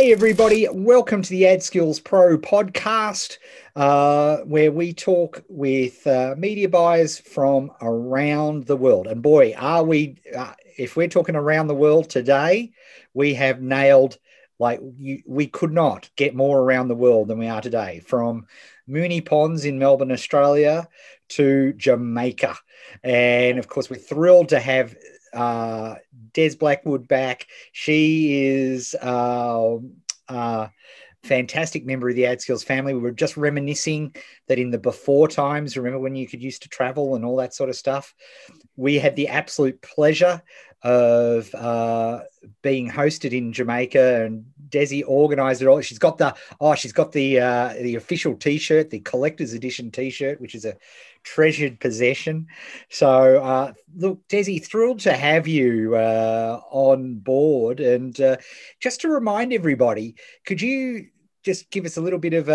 Hey everybody, welcome to the AdSkills Pro podcast, where we talk with media buyers from around the world. And boy, are we, if we're talking around the world today, we have nailed, we could not get more around the world than we are today, from Moonee Ponds in Melbourne, Australia to Jamaica. And of course, we're thrilled to have Des Blackwood back. She is fantastic member of the AdSkills family. We were just reminiscing that in the before times, remember when you could used to travel and all that sort of stuff? We had the absolute pleasure of being hosted in Jamaica, and Desi organised it all. She's got the official T-shirt, the collector's edition T-shirt, which is a treasured possession. So look, Desi, thrilled to have you on board. And just to remind everybody, could you just give us a little bit of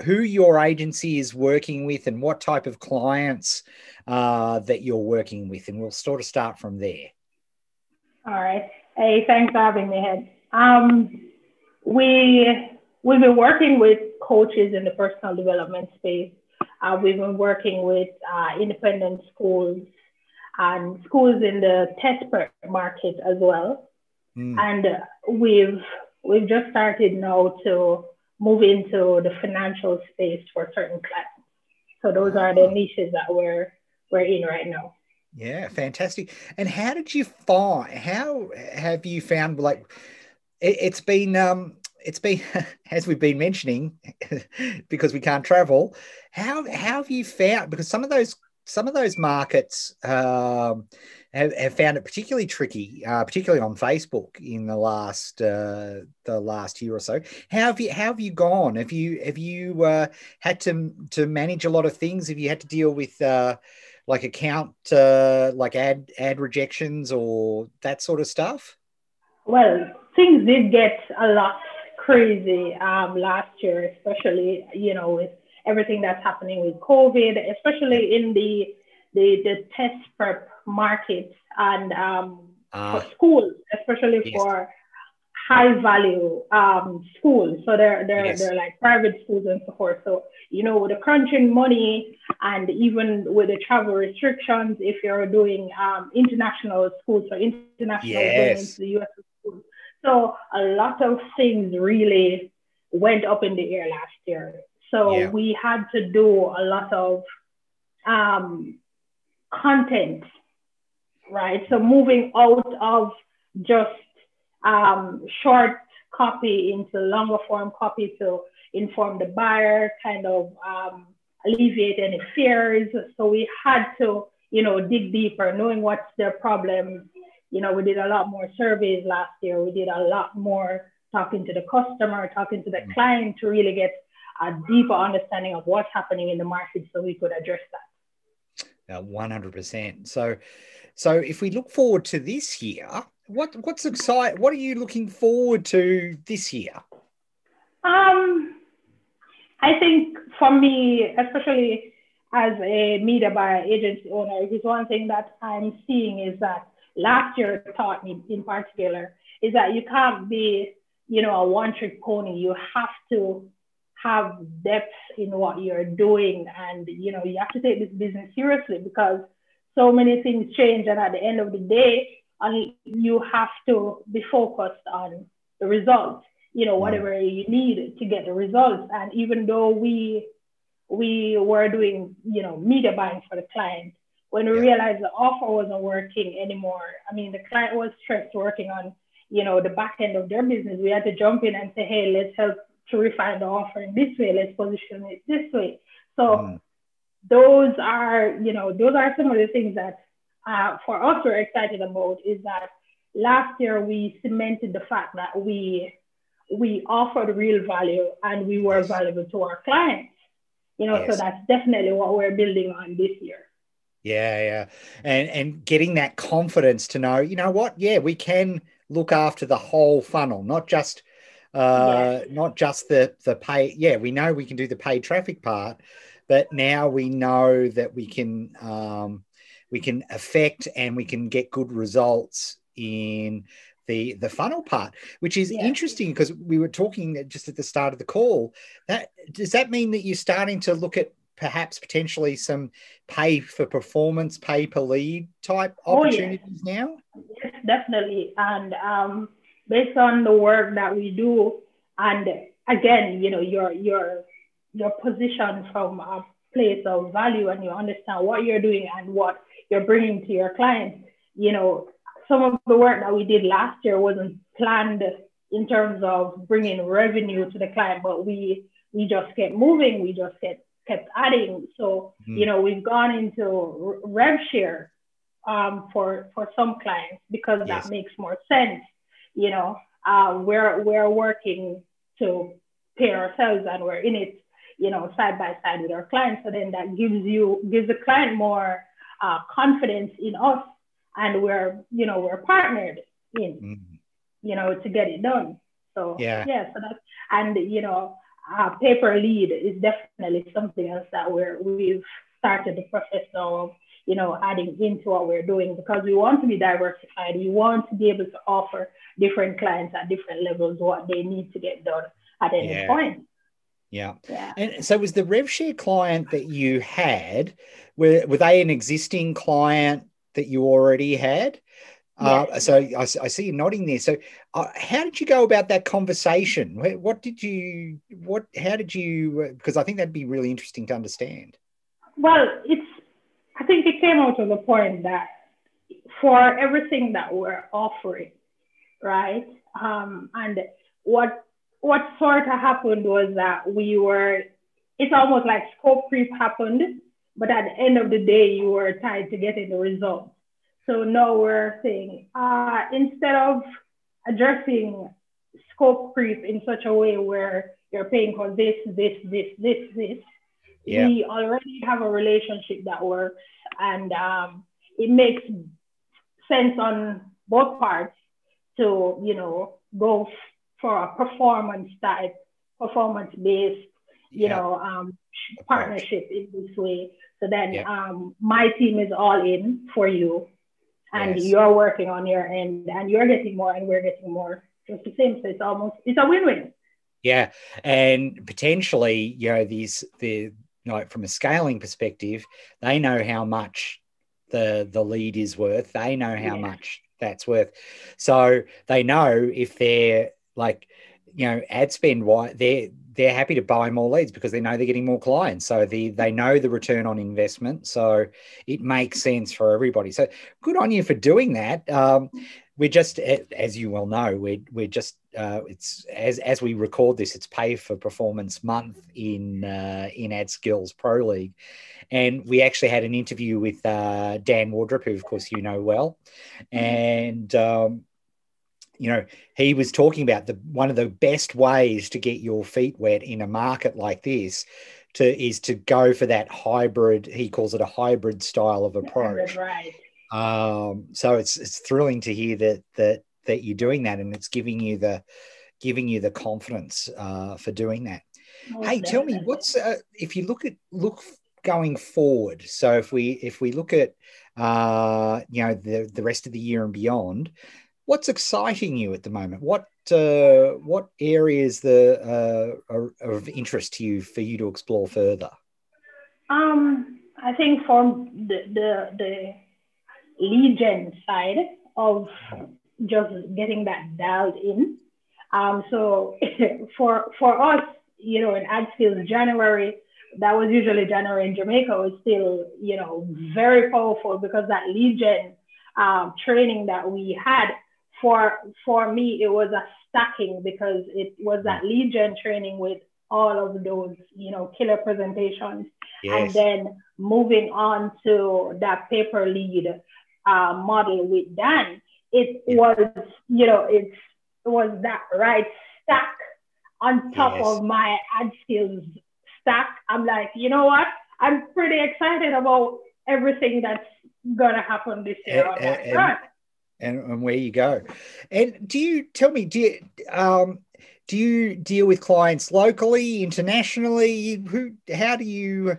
who your agency is working with and what type of clients that you're working with, and we'll sort of start from there. All right. Hey, thanks for having me, Ed. We've been working with coaches in the personal development space. We've been working with independent schools and schools in the test prep market as well. And we've just started now to move into the financial space for certain clients. So those are the niches that we're in right now. Yeah, fantastic. And how have you found, like, it's been as we've been mentioning, because we can't travel, how have you found, because some of those markets have found it particularly tricky, particularly on Facebook in the last year or so. How have you gone? Have you had to manage a lot of things? Have you had to deal with like account like ad rejections or that sort of stuff? Well, things did get a lot crazy last year, especially with everything that's happening with COVID, especially in the test prep market and for schools, especially for high value schools. So they're like private schools and so forth. So with the crunching money and even with the travel restrictions, if you're doing international schools or international going into the US schools. So a lot of things really went up in the air last year. So we had to do a lot of content, right? So moving out of just short copy into longer form copy to inform the buyer, kind of alleviate any fears. So we had to, dig deeper, knowing what's their problems. We did a lot more surveys last year. We did a lot more talking to the customer, talking to the client to really get a deeper understanding of what's happening in the market so we could address that. 100%. So if we look forward to this year, what's exciting? What are you looking forward to this year? I think for me, especially as a media buyer agency owner, is one thing that I'm seeing is that last year taught me in particular is that you can't be, a one-trick pony. You have to have depth in what you're doing, and you have to take this business seriously because so many things change, and at the end of the day, you have to be focused on the results. Whatever you need to get the results. And even though we were doing, media buying for the client, when we realized the offer wasn't working anymore, the client was stressed working on, the back end of their business. We had to jump in and say, hey, let's help to refine the offer in this way. Let's position it this way. So those are some of the things that for us we're excited about, is that last year we cemented the fact that we offered real value and we were valuable to our clients. So that's definitely what we're building on this year. Yeah. And getting that confidence to know, we can look after the whole funnel, not just the pay. Yeah, we know we can do the paid traffic part, but now we know that we can affect and we can get good results in the funnel part, which is Yeah. interesting because we were talking just at the start of the call. Does that mean that you're starting to look at perhaps potentially some pay for performance, pay per lead type opportunities now? Yes, definitely. And based on the work that we do, and again, your position from a place of value, and you understand what you're doing and what you're bringing to your clients. Some of the work that we did last year wasn't planned in terms of bringing revenue to the client, but we just kept moving. We just kept adding. So, we've gone into rev share for some clients because that makes more sense. We're working to pay ourselves, and we're in it, side by side with our clients. So then that gives the client more confidence in us, and we're partnered in, to get it done. So so that's, and pay per lead is definitely something else that we've started the process of, adding into what we're doing, because we want to be diversified. We want to be able to offer different clients at different levels what they need to get done at any point. Yeah. And so was the RevShare client that you had, were they an existing client that you already had? Yes. So I see you nodding there. So how did you go about that conversation? How did you, because I think that'd be really interesting to understand. Well, I think it came out of the point that for everything that we're offering, right? And what sort of happened was that it's almost like scope creep happened, but at the end of the day, you were tied to getting the results. So now we're saying, instead of addressing scope creep in such a way where you're paying for this, we already have a relationship that works, and it makes sense on both parts to, go for a performance-based, partnership in this way. So then my team is all in for you, and you're working on your end, and you're getting more and we're getting more. It's the same. So it's a win-win. Yeah. And potentially, from a scaling perspective, they know how much the lead is worth. They know how much that's worth. So they know if they're ad spend, they're happy to buy more leads because they know they're getting more clients. So they know the return on investment. So it makes sense for everybody. So good on you for doing that. We're just, as you well know, we're just, it's as we record this, it's pay for performance month in AdSkills Pro League. And we actually had an interview with Dan Wardrop, who of course you know well. And, he was talking about one of the best ways to get your feet wet in a market like this is to go for that hybrid. He calls it a hybrid style of approach. Right. So it's thrilling to hear that you're doing that, and it's giving you the confidence for doing that. Hey, tell me, what's if you look going forward? So if we look at the rest of the year and beyond, what's exciting you at the moment? What areas are of interest to you for you to explore further? I think from the lead gen side of just getting that dialed in. So for us, in AdSkills, January, that was usually January in Jamaica, was still, very powerful, because that lead gen training that we had, for me, it was a stacking, because it was that lead gen training with all of those, killer presentations. And then moving on to that paper lead model with Dan, it was, it was that right stack on top of my AdSkills stack. I'm like, you know what? I'm pretty excited about everything that's going to happen this year on that front. And where you go. And do you deal with clients locally, internationally? How do you?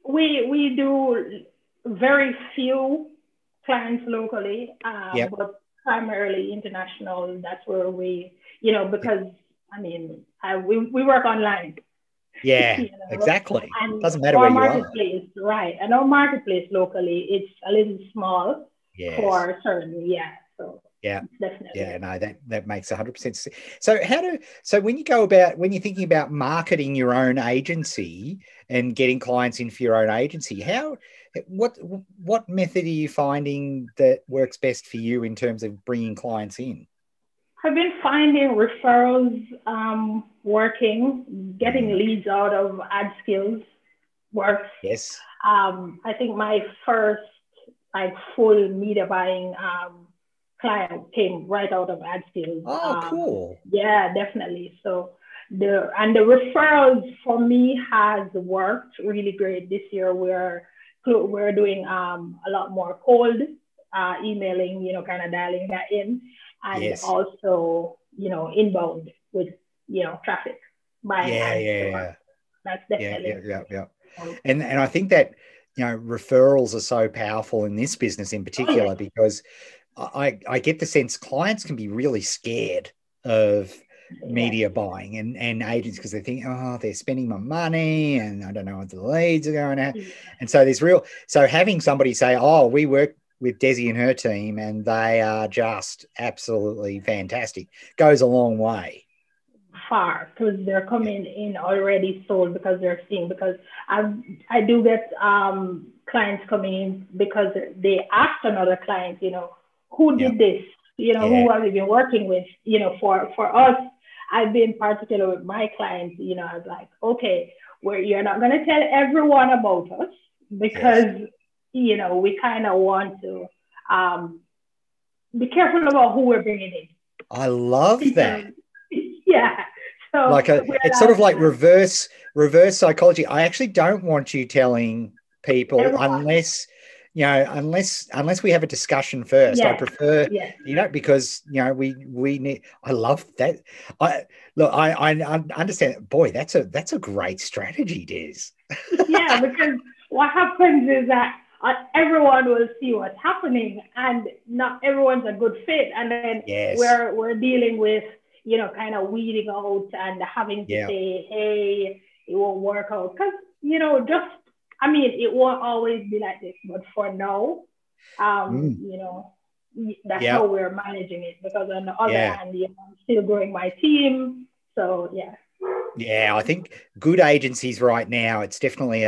We do very few clients locally, but primarily international. That's where we, because I mean, we work online. Yeah, exactly. And Doesn't matter our where you are. marketplace, right? And our marketplace locally, it's a little small Yes. for certain, yeah. So Yeah. definitely. Yeah, no, that makes 100% sense. So when you're thinking about marketing your own agency and getting clients in for your own agency, what method are you finding that works best for you in terms of bringing clients in? I've been finding referrals working, getting leads out of AdSkills works. Yes. I think my first like full media buying client came right out of AdSkills. Oh, cool. Yeah, definitely. So the referrals for me has worked really great this year. We're doing a lot more cold emailing, kind of dialing that in, and Yes. also inbound with traffic buying Yeah, ads. yeah, So yeah. that's Yeah, yeah, definitely. yeah, yeah. And I think that referrals are so powerful in this business in Oh yes, particular because I get the sense clients can be really scared of yes. media buying and agents because they think, oh, they're spending my money and I don't know what the leads are going at. And so so having somebody say, oh, we work with Desi and her team and they are just absolutely fantastic goes a long way. Far because they're Yeah. coming in already sold because they're seeing because I do get clients coming in because they ask another client, who Yeah. did this, Yeah. who have you been working with, for us. I've been particular with my clients, I was like, okay, you're not going to tell everyone about us Yes. because we kind of want to um, be careful about who we're bringing in. I love that. Yeah. So we're It's sort like, of like reverse psychology. I actually don't want you telling people everyone. unless we have a discussion first. I Yes. prefer, Yes. because we need. I love that. I understand. Boy, that's a great strategy, Des. Yeah, because what happens is that everyone will see what's happening, and not everyone's a good fit, and then Yes. we're dealing with kind of weeding out and having to Yeah. say, hey, it won't work out because just I mean it won't always be like this, but for now, Mm. that's Yeah. how we're managing it. Because on the other Yeah. hand, I'm still growing my team, so yeah. Yeah, I think good agencies right now, it's definitely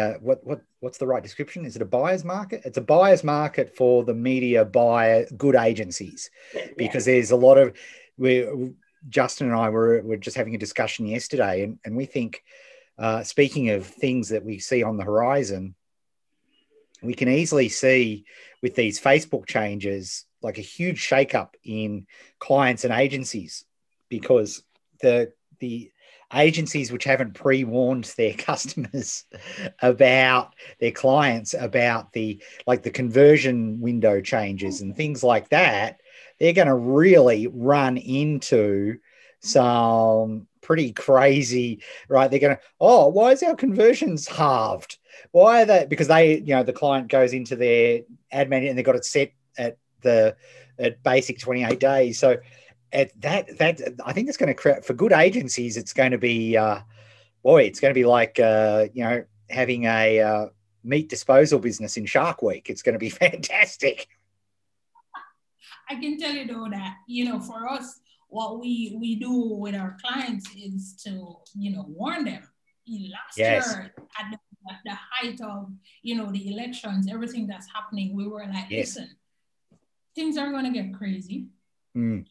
what's the right description? Is it a buyer's market? It's a buyer's market for the media buyer good agencies Yeah. because there's a lot of we Justin and I were just having a discussion yesterday and we think speaking of things that we see on the horizon, we can easily see with these Facebook changes like a huge shakeup in clients and agencies because the agencies which haven't pre-warned their customers about their clients about the conversion window changes and things like that, they're going to really run into some pretty crazy, right? They're going to, oh, why is our conversions halved? Why are they? Because the client goes into their ad manager and they've got it set at basic 28 days. So at that I think it's going to create for good agencies. It's going to be it's going to be like having a meat disposal business in Shark Week. It's going to be fantastic. I can tell you though that, for us, what we do with our clients is to, warn them. Last Yes. year at the height of, the elections, everything that's happening, we were like, Yes. listen, things are going to get crazy. Mm.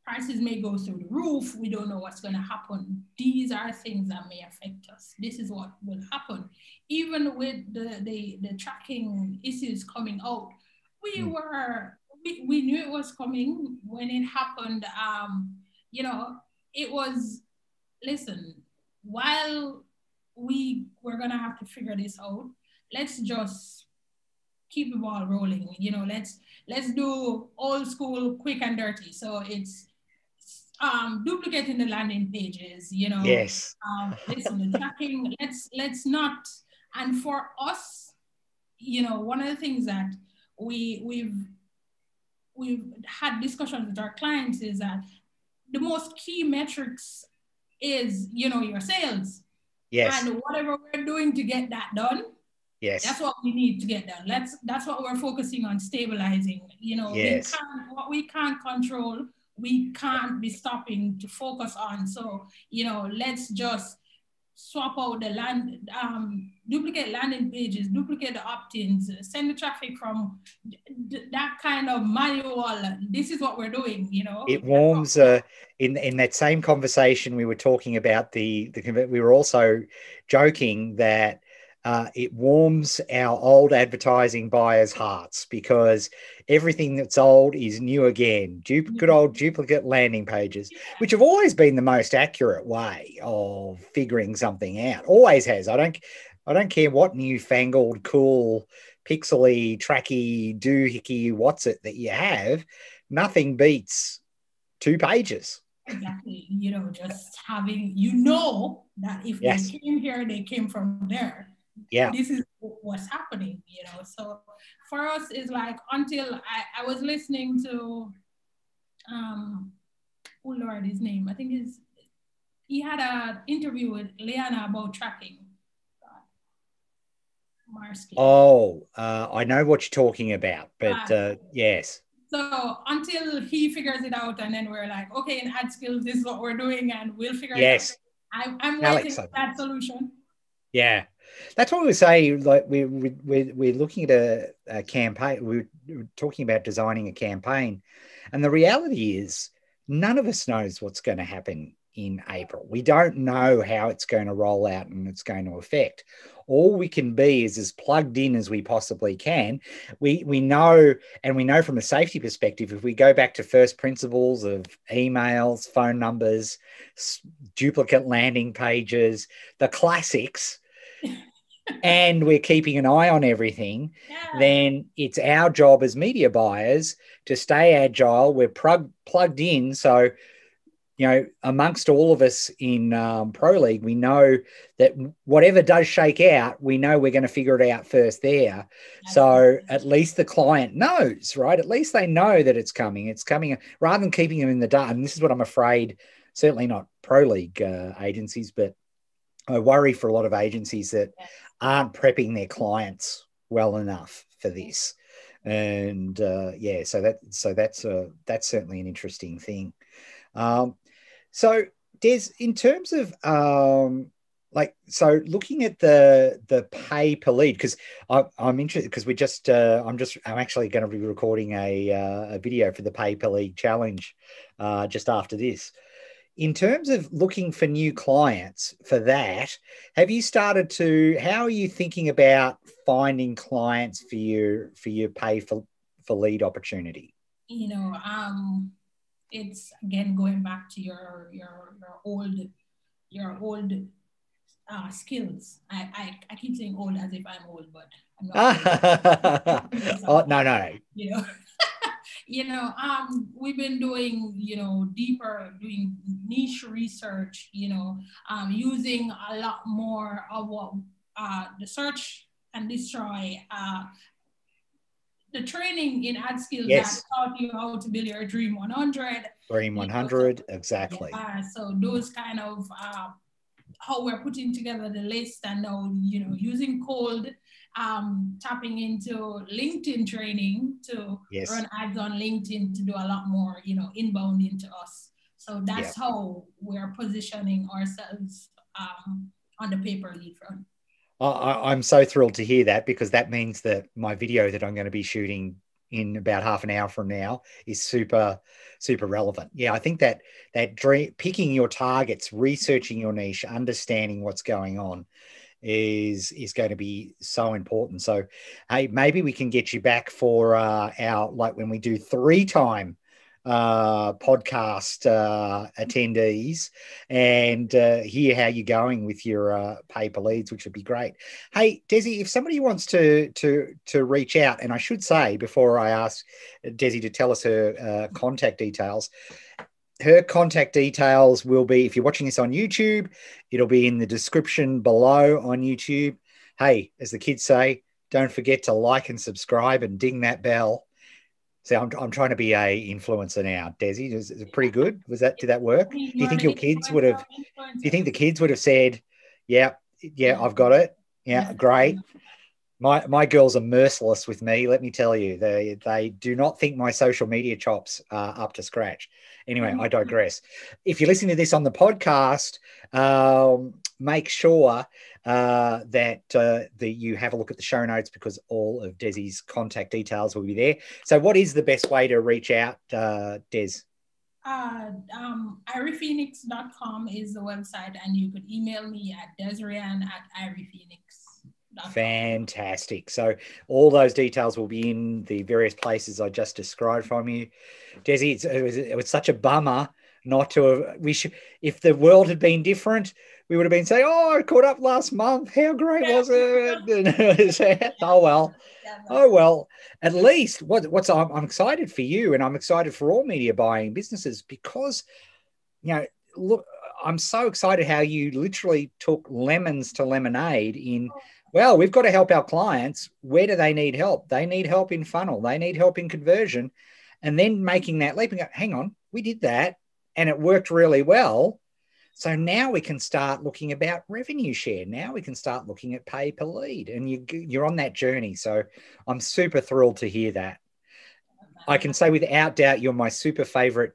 Prices may go through the roof. We don't know what's going to happen. These are things that may affect us. This is what will happen. Even with the tracking issues coming out, we knew it was coming when it happened. It was, listen, while we were going to have to figure this out, let's just keep the ball rolling. Let's do old school, quick and dirty. So it's duplicating the landing pages, Yes. listen, the tracking, let's not, and for us, one of the things that we've we've had discussions with our clients is that the most key metrics is, your sales. Yes. And whatever we're doing to get that done, yes, that's what we need to get done. That's what we're focusing on, stabilizing. yes, What we can't control, we can't be stopping to focus on. So, let's just swap out the duplicate landing pages, duplicate the opt-ins, send the traffic from that kind of manual. This is what we're doing, it warms. In that same conversation, we were talking about we were also joking that it warms our old advertising buyers' hearts, because everything that's old is new again. Good old duplicate landing pages, which have always been the most accurate way of figuring something out. Always has. I don't care what newfangled, cool, pixely, tracky, doohickey, what's it that you have. Nothing beats 2 pages. Exactly. Just having, that if Yes. they came here, they came from there. Yeah. This is what's happening, So for us, it's like, until I was listening to, oh Lord, his name, I think he had an interview with Leanna about tracking. Marsky. Oh, I know what you're talking about, but yes. So until he figures it out, and then we're like, okay, in AdSkills, this is what we're doing, and we'll figure yes. it out. I'm waiting for that solution. Yeah, that's what we say. Like we're looking at a campaign. We're talking about designing a campaign, and the reality is none of us knows what's going to happen in April. We don't know how it's going to roll out and it's going to affect. All we can be is as plugged in as we possibly can. We know, and we know from a safety perspective, if we go back to first principles of emails, phone numbers, duplicate landing pages, the classics, and we're keeping an eye on everything, then it's our job as media buyers to stay agile. We're plugged in. So, amongst all of us in Pro League, we know that whatever does shake out, we know we're going to figure it out first there. So at least the client knows, right? At least they know that it's coming. It's coming, rather than keeping them in the dark. And this is what I'm afraid, certainly not Pro League agencies, but I worry for a lot of agencies that aren't prepping their clients well enough for this. And so that's certainly an interesting thing. So Des, in terms of looking at the pay per lead, because I'm interested, because I'm actually going to be recording a video for the pay per lead challenge just after this. In terms of looking for new clients for that, how are you thinking about finding clients for your pay for lead opportunity? It's again going back to your old skills. I keep saying old as if I'm old, but I'm not old. Oh, no. We've been doing, doing niche research, using a lot more of what the search and destroy, the training in AdSkills that taught you how to build your Dream 100. Dream 100, exactly. So those kind of how we're putting together the list, and now, using cold, tapping into LinkedIn training to run ads on LinkedIn to do a lot more, inbound into us. So that's how we're positioning ourselves on the pay per lead front. I'm so thrilled to hear that, because that means that my video that I'm going to be shooting in about half an hour from now is super, super relevant. Yeah, I think that picking your targets, researching your niche, understanding what's going on is going to be so important. So, hey, maybe we can get you back for our, like, when we do 3-time podcast attendees, and hear how you're going with your pay per leads, which would be great. Hey, Desi, if somebody wants to reach out, and I should say before I ask Desi to tell us her contact details, her contact details will be, if you're watching this on YouTube, it'll be in the description below on YouTube. Hey, as the kids say, don't forget to like and subscribe and ding that bell See, I'm trying to be a influencer now. Desi, is it pretty good? Did that work? Do you think your kids would have? Do you think the kids would have said, "Yeah, I've got it. Yeah, great." My girls are merciless with me. Let me tell you, they do not think my social media chops are up to scratch. Anyway, I digress. If you're listening to this on the podcast, make sure that you have a look at the show notes, because all of Desi's contact details will be there. So what is the best way to reach out, Des? IriePhoenix.com is the website, and you could email me at Desriann@IriePhoenix.com. Fantastic. So all those details will be in the various places I just described from you. Desi, it was such a bummer not to have, if the world had been different, we would have been saying, "Oh, I caught up last month. How great was it?" Oh well. At least I'm excited for you, and I'm excited for all media buying businesses, because, look, I'm so excited how you literally took lemons to lemonade in, well, we've got to help our clients. Where do they need help? They need help in funnel. They need help in conversion. And then making that leap and go, hang on, we did that and it worked really well. So now we can start looking about revenue share. Now we can start looking at pay per lead, and you're on that journey. So I'm super thrilled to hear that. I can say without doubt, you're my super favorite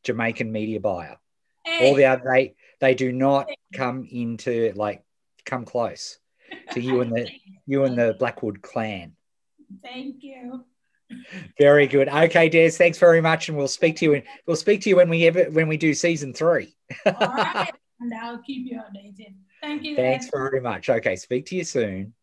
Jamaican media buyer. Hey. All the other, they do not come close to you and the Blackwood clan. Thank you. Very good. Okay, Des, thanks very much, and we'll speak to you. We'll speak to you when we do season 3. All right, and I'll keep you updated. Thank you. Thanks very much. Okay, speak to you soon.